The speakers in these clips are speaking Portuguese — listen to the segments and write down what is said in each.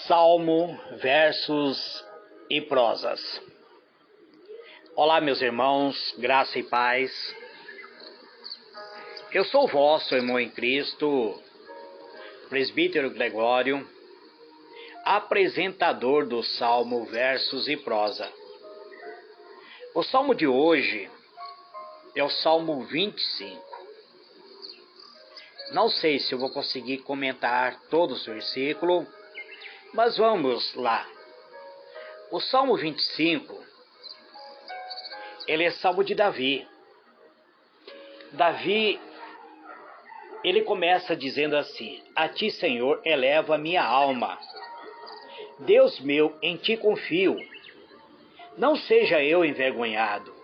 Salmo, versos e prosas. Olá, meus irmãos, graça e paz. Eu sou o vosso irmão em Cristo, presbítero Gregório, apresentador do Salmo, versos e prosa. O Salmo de hoje é o Salmo 25. Não sei se eu vou conseguir comentar todos os versículos, mas vamos lá. O Salmo 25, ele é Salmo de Davi. Davi, ele começa dizendo assim: A ti, Senhor, elevo a minha alma. Deus meu, em ti confio. Não seja eu envergonhado.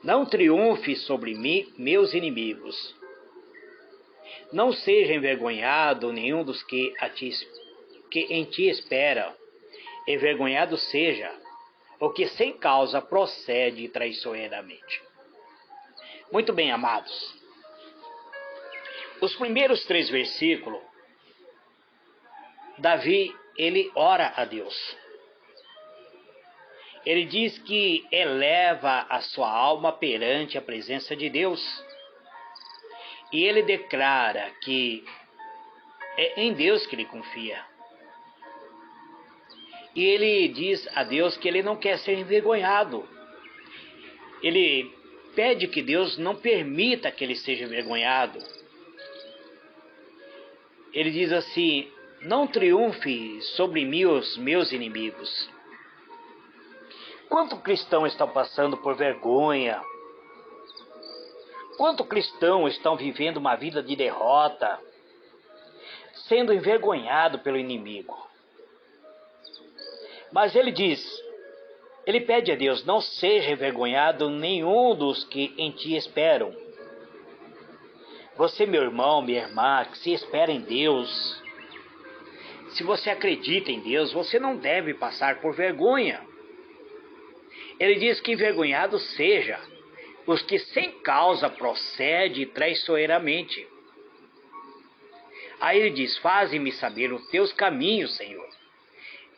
Não triunfe sobre mim meus inimigos. Não seja envergonhado nenhum dos que em ti espera. Envergonhado seja o que sem causa procede traiçoeiramente. Muito bem, amados. Os primeiros 3 versículos, Davi, ele ora a Deus. Ele diz que eleva a sua alma perante a presença de Deus. E ele declara que é em Deus que ele confia. E ele diz a Deus que ele não quer ser envergonhado. Ele pede que Deus não permita que ele seja envergonhado. Ele diz assim: não triunfe sobre mim os meus inimigos. Quanto cristão estão passando por vergonha? Quanto cristão estão vivendo uma vida de derrota, sendo envergonhado pelo inimigo? Mas ele diz, ele pede a Deus: não seja envergonhado nenhum dos que em ti esperam. Você, meu irmão, minha irmã, que se espera em Deus, se você acredita em Deus, você não deve passar por vergonha. Ele diz que envergonhado seja os que sem causa procedem traiçoeiramente. Aí ele diz: faze-me saber os teus caminhos, Senhor.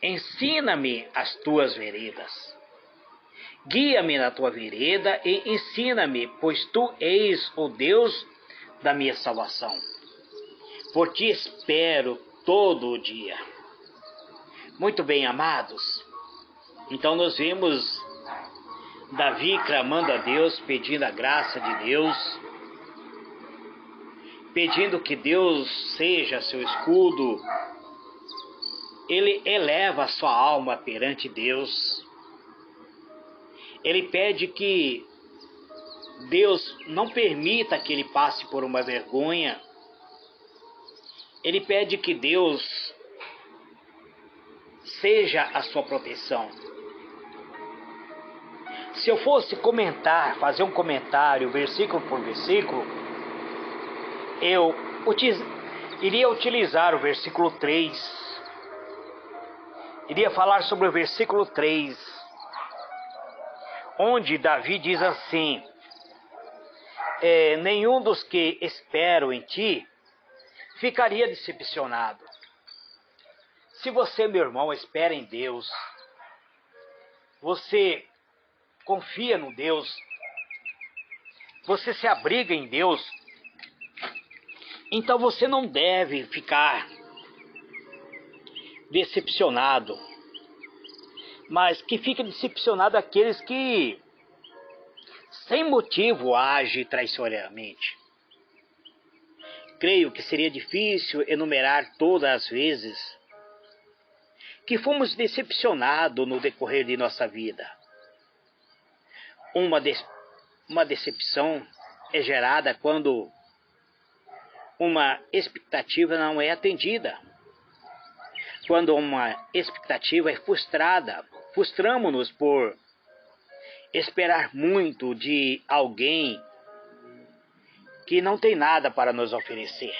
Ensina-me as tuas veredas. Guia-me na tua vereda e ensina-me, pois tu és o Deus da minha salvação. Por ti espero todo o dia. Muito bem, amados. Então nós vimos Davi clamando a Deus, pedindo a graça de Deus, pedindo que Deus seja seu escudo. Ele eleva a sua alma perante Deus. Ele pede que Deus não permita que ele passe por uma vergonha. Ele pede que Deus seja a sua proteção. Se eu fosse fazer um comentário, versículo por versículo, eu iria utilizar o versículo 3. Iria falar sobre o versículo 3, onde Davi diz assim: nenhum dos que esperam em ti ficaria decepcionado. Se você, meu irmão, espera em Deus, você confia no Deus, você se abriga em Deus, então você não deve ficar decepcionado, mas que fica decepcionado aqueles que sem motivo agem traiçoeiramente. Creio que seria difícil enumerar todas as vezes que fomos decepcionados no decorrer de nossa vida. Uma decepção é gerada quando uma expectativa não é atendida. Quando uma expectativa é frustrada, frustramos-nos por esperar muito de alguém que não tem nada para nos oferecer.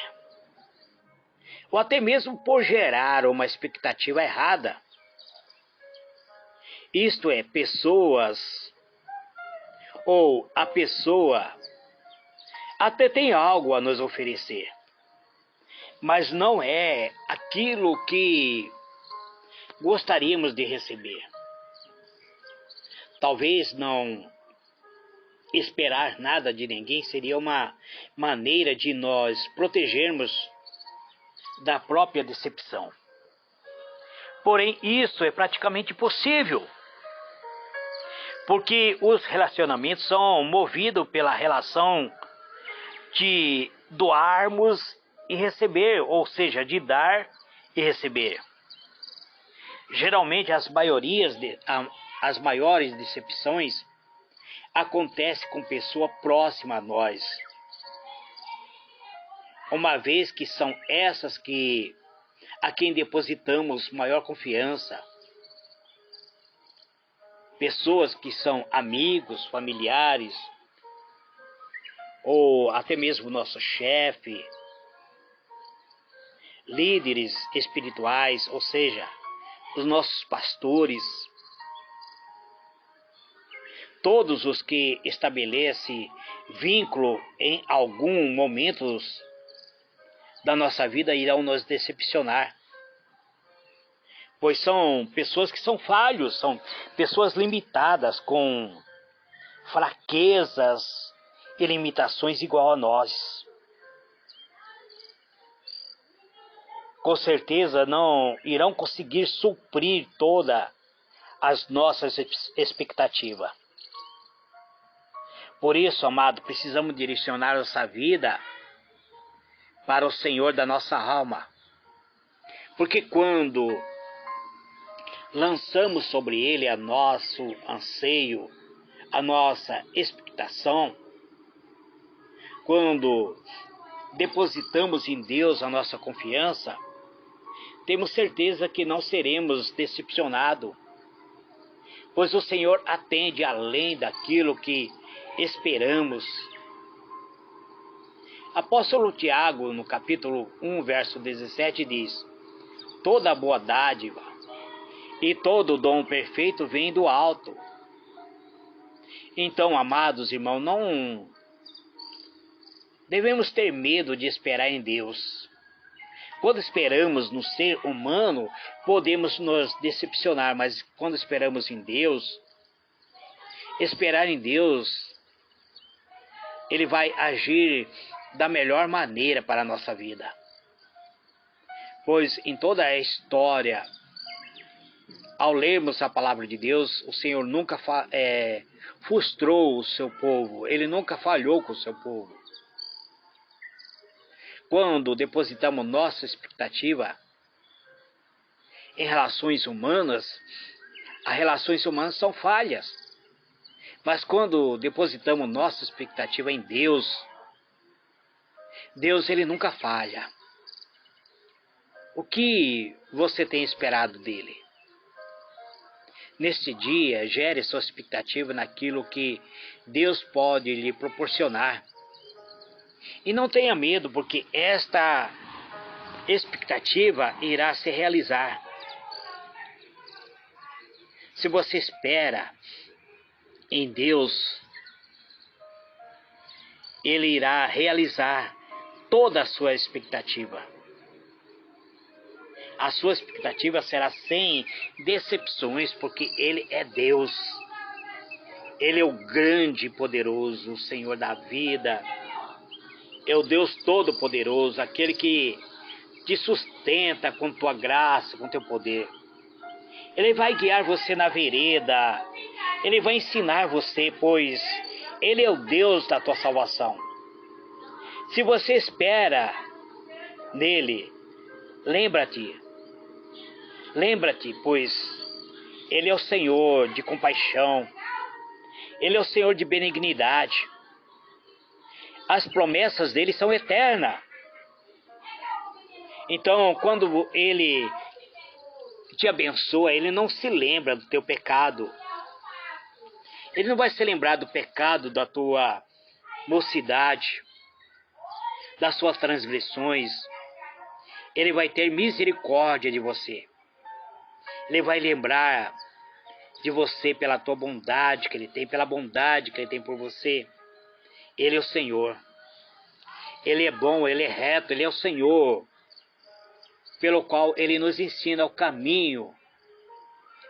Ou até mesmo por gerar uma expectativa errada. Isto é, a pessoa até tem algo a nos oferecer, mas não é aquilo que gostaríamos de receber. Talvez não esperar nada de ninguém seria uma maneira de nós protegermos da própria decepção. Porém, isso é praticamente impossível, porque os relacionamentos são movidos pela relação de doarmos e receber, ou seja, de dar e receber. Geralmente as maiores decepções acontecem com pessoa próxima a nós, uma vez que são essas a quem depositamos maior confiança. Pessoas que são amigos, familiares, ou até mesmo nosso chefe, líderes espirituais, ou seja, os nossos pastores, todos os que estabelecem vínculo em algum momento da nossa vida irão nos decepcionar, pois são pessoas que são falhos, são pessoas limitadas, com fraquezas e limitações igual a nós. Com certeza não irão conseguir suprir todas as nossas expectativas. Por isso, amado, precisamos direcionar nossa vida para o Senhor da nossa alma. Porque quando lançamos sobre Ele o nosso anseio, a nossa expectação, quando depositamos em Deus a nossa confiança, temos certeza que não seremos decepcionados, pois o Senhor atende além daquilo que esperamos. Apóstolo Tiago, no capítulo 1, verso 17, diz: toda boa dádiva e todo dom perfeito vem do alto. Então, amados irmãos, não devemos ter medo de esperar em Deus. Quando esperamos no ser humano, podemos nos decepcionar, mas quando esperamos em Deus, esperar em Deus, Ele vai agir da melhor maneira para a nossa vida. Pois em toda a história, ao lermos a palavra de Deus, o Senhor nunca frustrou o seu povo, Ele nunca falhou com o seu povo. Quando depositamos nossa expectativa em relações humanas, as relações humanas são falhas. Mas quando depositamos nossa expectativa em Deus, Deus Ele nunca falha. O que você tem esperado dele? Neste dia, gere sua expectativa naquilo que Deus pode lhe proporcionar. E não tenha medo, porque esta expectativa irá se realizar. Se você espera em Deus, Ele irá realizar toda a sua expectativa. A sua expectativa será sem decepções, porque Ele é Deus. Ele é o grande e poderoso, o Senhor da vida. É o Deus Todo-Poderoso, aquele que te sustenta com tua graça, com teu poder. Ele vai guiar você na vereda, Ele vai ensinar você, pois Ele é o Deus da tua salvação. Se você espera nele, lembra-te, pois Ele é o Senhor de compaixão, Ele é o Senhor de benignidade. As promessas dele são eternas. Então, quando Ele te abençoa, Ele não se lembra do teu pecado. Ele não vai se lembrar do pecado da tua mocidade, das suas transgressões. Ele vai ter misericórdia de você. Ele vai lembrar de você pela tua bondade que Ele tem, pela bondade que Ele tem por você. Ele é o Senhor. Ele é bom, Ele é reto, Ele é o Senhor, pelo qual Ele nos ensina o caminho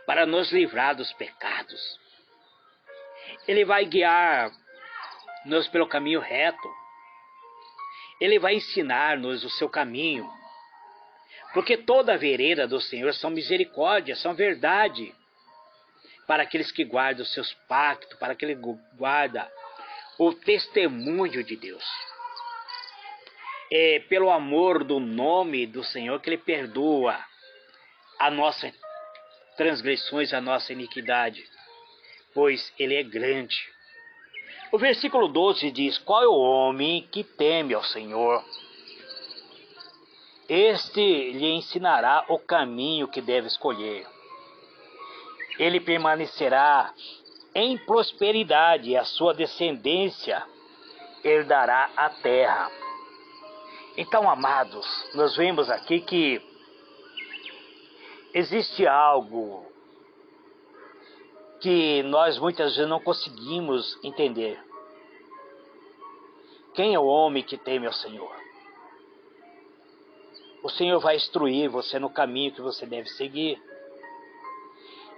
para nos livrar dos pecados. Ele vai guiar-nos pelo caminho reto. Ele vai ensinar-nos o seu caminho. Porque toda a vereda do Senhor são misericórdia, são verdade. Para aqueles que guardam os seus pactos, para aquele que guarda o testemunho de Deus. É pelo amor do nome do Senhor que Ele perdoa as nossas transgressões, a nossa iniquidade, pois Ele é grande. O versículo 12 diz: qual é o homem que teme ao Senhor? Este lhe ensinará o caminho que deve escolher. Ele permanecerá em prosperidade, e a sua descendência herdará a terra. Então, amados, nós vemos aqui que existe algo que nós muitas vezes não conseguimos entender. Quem é o homem que teme ao Senhor? O Senhor vai instruir você no caminho que você deve seguir.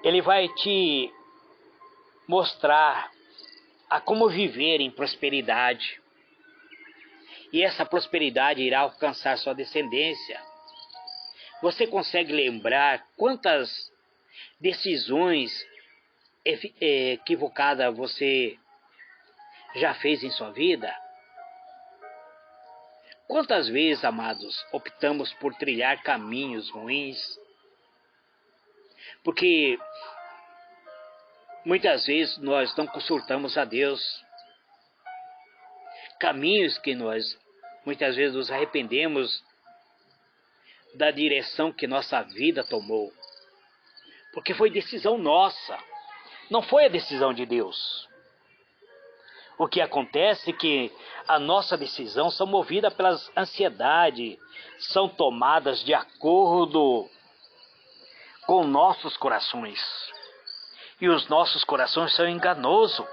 Ele vai te mostrar a como viver em prosperidade. E essa prosperidade irá alcançar sua descendência. Você consegue lembrar quantas decisões equivocadas você já fez em sua vida? Quantas vezes, amados, optamos por trilhar caminhos ruins? Porque muitas vezes nós não consultamos a Deus. Caminhos que nós muitas vezes nos arrependemos da direção que nossa vida tomou. Porque foi decisão nossa, não foi a decisão de Deus. O que acontece é que a nossa decisão são movidas pelas ansiedades, são tomadas de acordo com nossos corações. E os nossos corações são enganosos.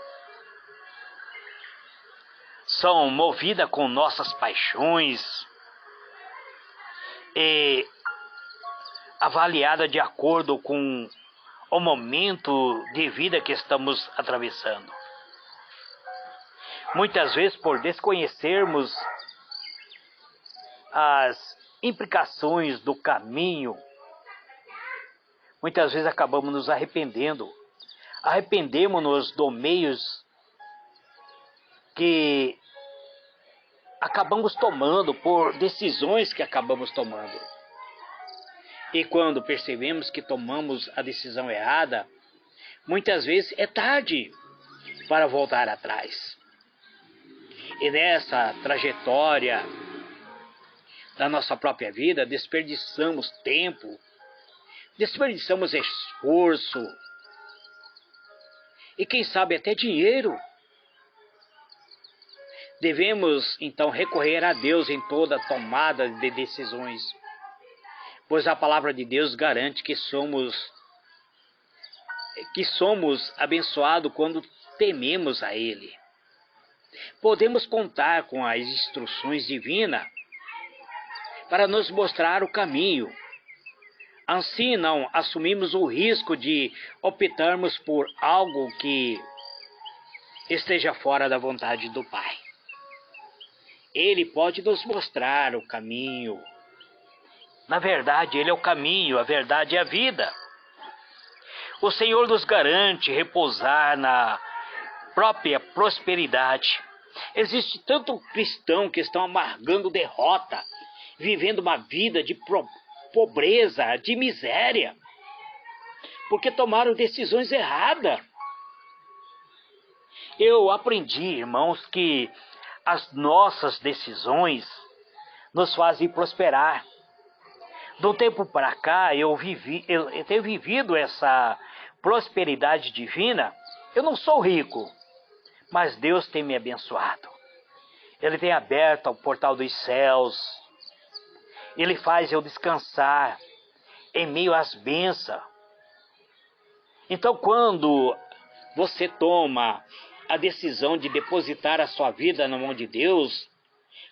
São movidas com nossas paixões e avaliadas de acordo com o momento de vida que estamos atravessando. Muitas vezes, por desconhecermos as implicações do caminho, muitas vezes acabamos nos arrependendo. Arrependemos-nos dos meios que acabamos tomando, por decisões que acabamos tomando. E quando percebemos que tomamos a decisão errada, muitas vezes é tarde para voltar atrás. E nessa trajetória da nossa própria vida, desperdiçamos tempo, desperdiçamos esforço e quem sabe até dinheiro. Devemos então recorrer a Deus em toda tomada de decisões, pois a palavra de Deus garante que somos abençoados quando tememos a Ele. Podemos contar com as instruções divinas para nos mostrar o caminho. Assim não assumimos o risco de optarmos por algo que esteja fora da vontade do Pai. Ele pode nos mostrar o caminho. Na verdade, Ele é o caminho, a verdade e a vida. O Senhor nos garante repousar na própria prosperidade. Existe tanto cristão que estão amargando derrota, vivendo uma vida de pobreza, de miséria, porque tomaram decisões erradas. Eu aprendi, irmãos, que as nossas decisões nos fazem prosperar. De um tempo para cá, eu tenho vivido essa prosperidade divina. Eu não sou rico, mas Deus tem me abençoado. Ele tem aberto o portal dos céus. Ele faz eu descansar em meio às bênçãos. Então, quando você toma a decisão de depositar a sua vida na mão de Deus,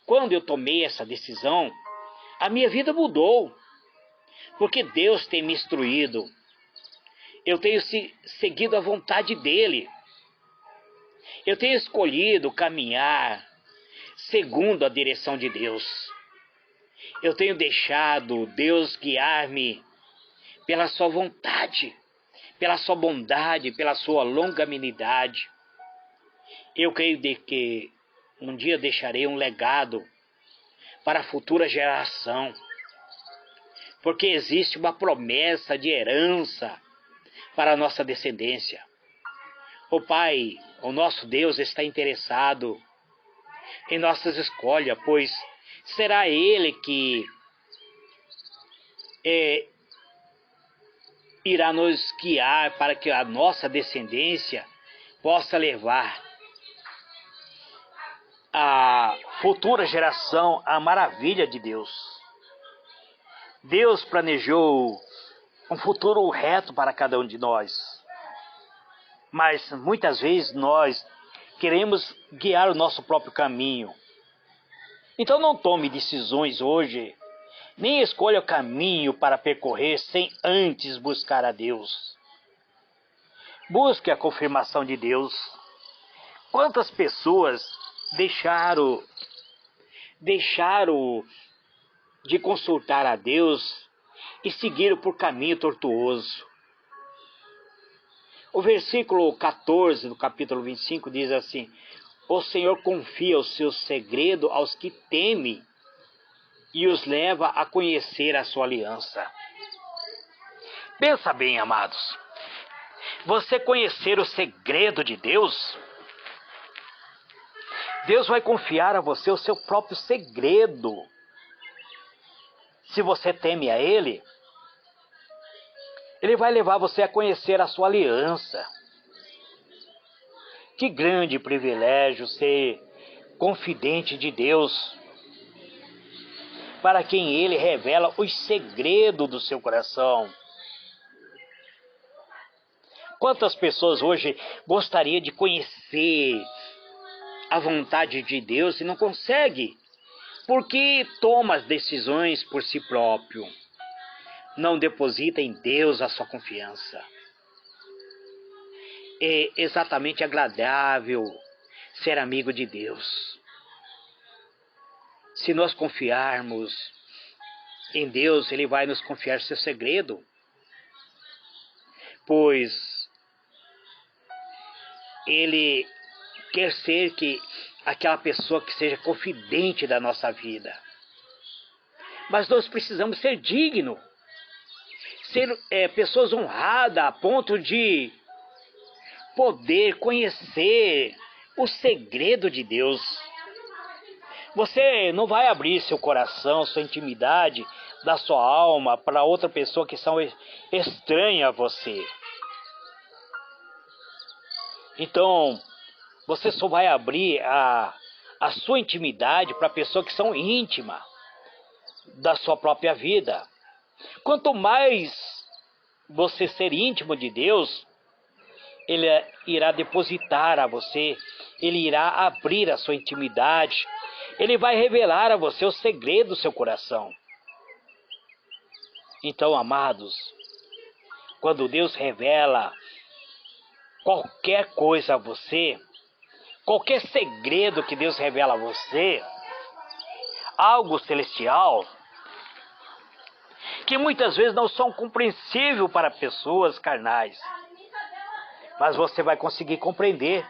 quando eu tomei essa decisão, a minha vida mudou. Porque Deus tem me instruído. eu tenho seguido a vontade dele. Eu tenho escolhido caminhar segundo a direção de Deus. Eu tenho deixado Deus guiar-me pela sua vontade, pela sua bondade, pela sua longanimidade. Eu creio de que um dia deixarei um legado para a futura geração, porque existe uma promessa de herança para a nossa descendência. O Pai, o nosso Deus, está interessado em nossas escolhas, pois será Ele que irá nos guiar para que a nossa descendência possa levar a futura geração a maravilha de Deus. Deus planejou um futuro reto para cada um de nós, mas muitas vezes nós queremos guiar o nosso próprio caminho. Então não tome decisões hoje, nem escolha o caminho para percorrer sem antes buscar a Deus. Busque a confirmação de Deus. Quantas pessoas deixaram de consultar a Deus e seguiram por caminho tortuoso? O versículo 14 do capítulo 25 diz assim: o Senhor confia o seu segredo aos que temem e os leva a conhecer a sua aliança. Pensa bem, amados. Você conhecer o segredo de Deus? Deus vai confiar a você o seu próprio segredo. Se você teme a Ele, Ele vai levar você a conhecer a sua aliança. Que grande privilégio ser confidente de Deus, para quem Ele revela os segredos do seu coração. Quantas pessoas hoje gostariam de conhecer a vontade de Deus e não consegue, porque toma as decisões por si próprio. Não deposita em Deus a sua confiança. É exatamente agradável ser amigo de Deus. Se nós confiarmos em Deus, Ele vai nos confiar seu segredo, pois Ele quer ser aquela pessoa que seja confidente da nossa vida. Mas nós precisamos ser dignos, ser pessoas honradas a ponto de poder conhecer o segredo de Deus. Você não vai abrir seu coração, sua intimidade da sua alma para outra pessoa que são estranha a você. Então, você só vai abrir a sua intimidade para pessoas que são íntimas da sua própria vida. Quanto mais você ser íntimo de Deus, Ele irá depositar a você, Ele irá abrir a sua intimidade, Ele vai revelar a você o segredo do seu coração. Então, amados, quando Deus revela qualquer coisa a você, qualquer segredo que Deus revela a você, algo celestial, que muitas vezes não são compreensíveis para pessoas carnais, mas você vai conseguir compreender,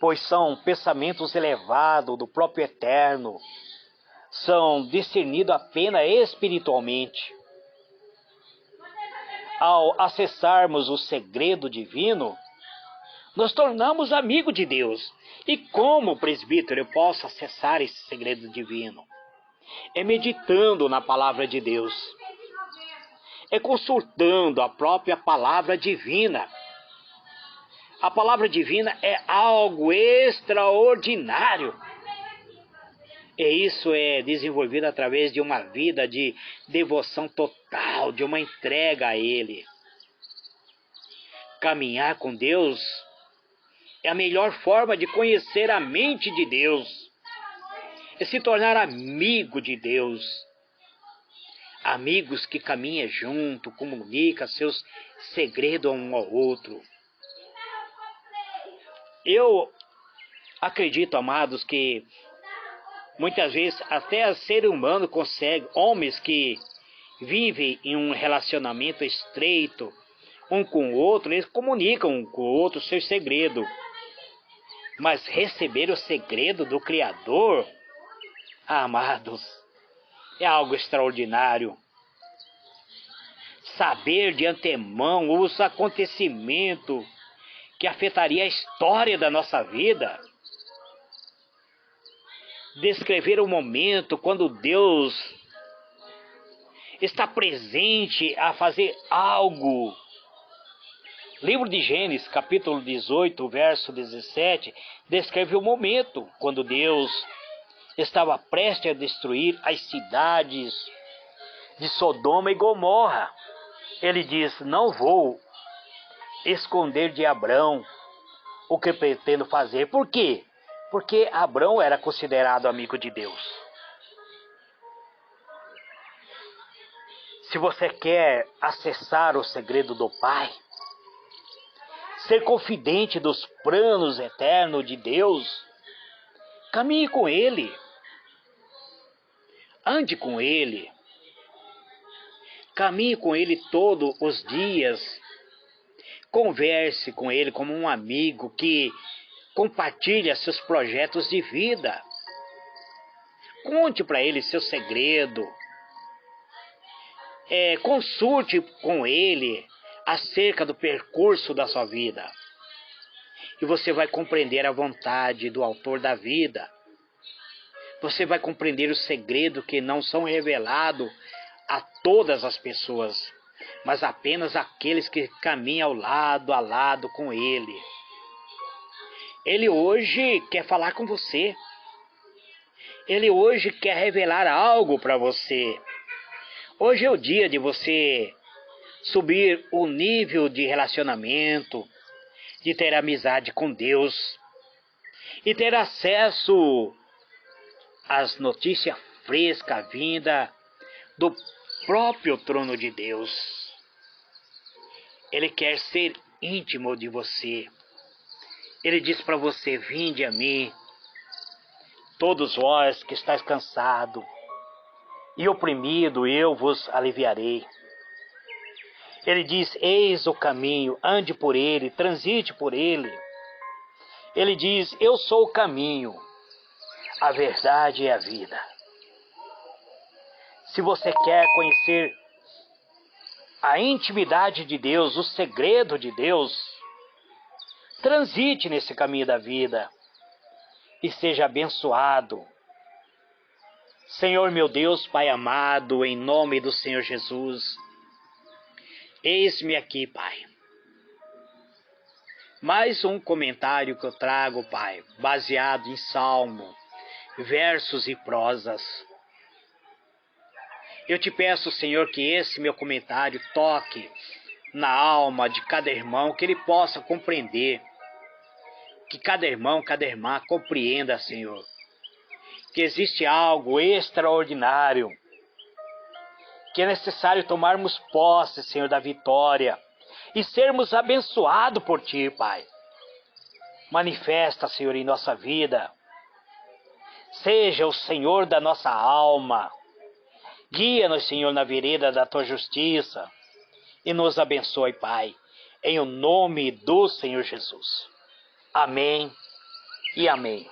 pois são pensamentos elevados do próprio Eterno, são discernidos apenas espiritualmente. Ao acessarmos o segredo divino, nos tornamos amigos de Deus. E como presbítero eu posso acessar esse segredo divino? É meditando na palavra de Deus, é consultando a própria palavra divina. A palavra divina é algo extraordinário. E isso é desenvolvido através de uma vida de devoção total, de uma entrega a Ele. Caminhar com Deus é a melhor forma de conhecer a mente de Deus, é se tornar amigo de Deus. amigos que caminham junto, comunicam seus segredos um ao outro. Eu acredito, amados, que muitas vezes até o ser humano consegue, homens que vivem em um relacionamento estreito, um com o outro, eles comunicam um com o outro seus segredos. Mas receber o segredo do Criador, amados, é algo extraordinário. Saber de antemão os acontecimentos que afetaria a história da nossa vida. Descrever o momento quando Deus está presente a fazer algo. Livro de Gênesis, capítulo 18, verso 17, descreve o momento quando Deus estava prestes a destruir as cidades de Sodoma e Gomorra. Ele diz: não vou esconder de Abrão o que pretendo fazer. Por quê? Porque Abrão era considerado amigo de Deus. Se você quer acessar o segredo do Pai, ser confidente dos planos eternos de Deus, caminhe com Ele, ande com Ele, caminhe com Ele todos os dias, converse com Ele como um amigo que compartilha seus projetos de vida. Conte para Ele seu segredo. Consulte com Ele acerca do percurso da sua vida. E você vai compreender a vontade do autor da vida. Você vai compreender os segredos que não são revelados a todas as pessoas, mas apenas aqueles que caminham a lado com Ele. Ele hoje quer falar com você. Ele hoje quer revelar algo para você. Hoje é o dia de você subir o nível de relacionamento, de ter amizade com Deus e ter acesso às notícias frescas vinda do próprio trono de Deus. Ele quer ser íntimo de você. Ele diz para você: vinde a mim, todos vós que estáis cansados e oprimido, eu vos aliviarei. Ele diz: eis o caminho, ande por ele, transite por ele. Ele diz: eu sou o caminho, a verdade e a vida. Se você quer conhecer a intimidade de Deus, o segredo de Deus, transite nesse caminho da vida e seja abençoado. Senhor meu Deus, Pai amado, em nome do Senhor Jesus, eis-me aqui, Pai. Mais um comentário que eu trago, Pai, baseado em salmo, versos e prosas. Eu te peço, Senhor, que esse meu comentário toque na alma de cada irmão, que ele possa compreender, que cada irmão, cada irmã compreenda, Senhor, que existe algo extraordinário, que é necessário tomarmos posse, Senhor, da vitória e sermos abençoados por Ti, Pai. Manifesta, Senhor, em nossa vida. Seja o Senhor da nossa alma. Guia-nos, Senhor, na vereda da Tua justiça e nos abençoe, Pai, em o nome do Senhor Jesus. Amém e amém.